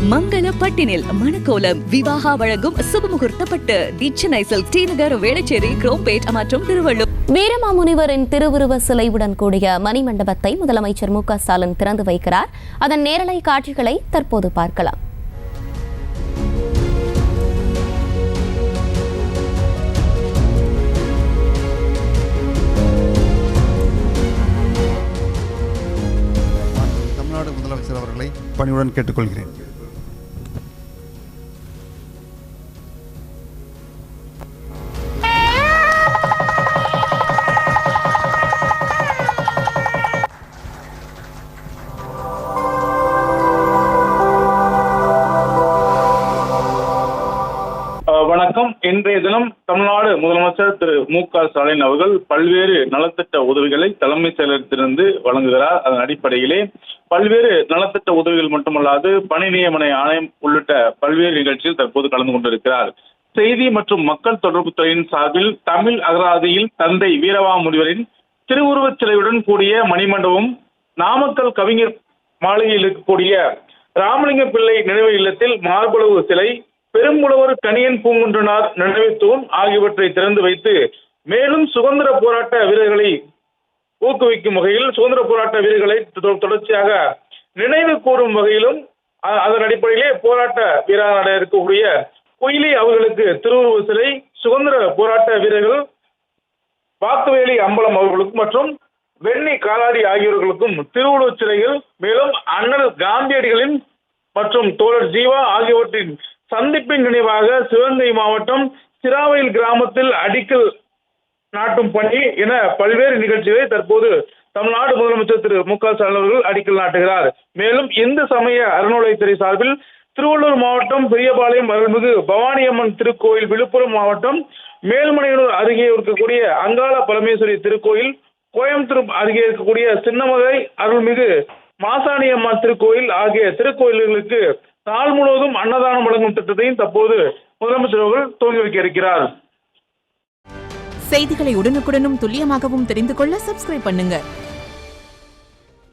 மங்கள பட்டினில் மணக்கோலம் விவாகா வழங்கும் சுபமுகூர்த்த பட்டு சென்னை சில்க் டிநகர் வேளச்சேரி குரோம்பேட் மற்றும் திருவள்ளூர். வீரமாமுனிவரின் திருவுருவ சிலையுடன் கூடிய மணிமண்டபத்தை முதலமைச்சர் மு க ஸ்டாலின் திறந்து வைக்கிறார். அதன் நேரலை காட்சிகளை தற்போது பார்க்கலாம். தமிழ்நாடு முதலமைச்சர் அவர்களை பணிவுடன் கேட்டுக்கொள்கிறேன். வணக்கம். இன்றைய தினம் தமிழ்நாடு முதலமைச்சர் திரு மு க ஸ்டாலின் அவர்கள் பல்வேறு நலத்திட்ட உதவிகளை தலைமைச் செயலகத்திலிருந்து வழங்குகிறார். அதன் அடிப்படையிலே பல்வேறு நலத்திட்ட உதவிகள் மட்டுமல்லாது பணி நியமன ஆணையம் உள்ளிட்ட பல்வேறு நிகழ்ச்சியில் தற்போது கலந்து கொண்டிருக்கிறார். செய்தி மற்றும் மக்கள் தொடர்பு துறையின் சார்பில் தமிழ் அகராதியில் தந்தை வீரமாமுனிவரின் திருவுருவச் சிலையுடன் கூடிய மணிமண்டபம், நாமக்கல் கவிஞர் மாளிகையில் இருக்கக்கூடிய ராமலிங்க பிள்ளை நினைவு இல்லத்தில் மார்பளவு சிலை, பெரும்புலவர் கணியன் பூங்குன்றனார் நினைவு தூண் ஆகியவற்றை திறந்து வைத்து மேலும் சுதந்திர போராட்ட வீரர்களை ஊக்குவிக்கும் வகையில் சுதந்திர போராட்ட வீரர்களை தொடர்ச்சியாக நினைவு கூறும் வகையிலும் அதன் அடிப்படையிலே போராட்ட வீரராக இருக்கக்கூடிய குயிலி அவர்களுக்கு திருவுருவ சிலை, சுதந்திர போராட்ட வீரர்கள் வாக்குவேலி அம்பலம் அவர்களுக்கும் மற்றும் வெண்ணி காலாடி ஆகியோர்களுக்கும் திருவுருவச் சிலைகள், மேலும் அண்ணல் காந்தியடிகளின் மற்றும் தோழர் ஜீவா ஆகியவற்றின் சந்திப்பின் நினைவாக சிவகங்கை மாவட்டம் சிராவையில் கிராமத்தில் அடிக்கல் நாட்டும் பணி என பல்வேறு நிகழ்ச்சிகளை தற்போது தமிழ்நாடு முதலமைச்சர் திரு மு க ஸ்டாலின் அவர்கள் அடிக்கல் நாட்டுகிறார். மேலும் இந்து சமய அறநிலையத்துறை சார்பில் திருவள்ளூர் மாவட்டம் பெரியபாளையம் அருள்மிகு பவானியம்மன் திருக்கோயில், விழுப்புரம் மாவட்டம் மேல்மலையனூர் அருகே இருக்கக்கூடிய அங்காள பரமேஸ்வரி திருக்கோயில், கோயம்புத்தூர் அருகே இருக்கக்கூடிய சின்னமலை அருள்மிகு மாசாணியம்மன் திருக்கோயில் ஆகிய திருக்கோயில்களுக்கு நாள் முழுவதும் அன்னதானம் வழங்கும் திட்டத்தையும் தற்போது முதலமைச்சர் அவர்கள் துவங்கி வைக்க இருக்கிறார். செய்திகளை உடனுக்குடனும் துல்லியமாகவும் தெரிந்து கொள்ள சப்ஸ்கிரைப் பண்ணுங்க.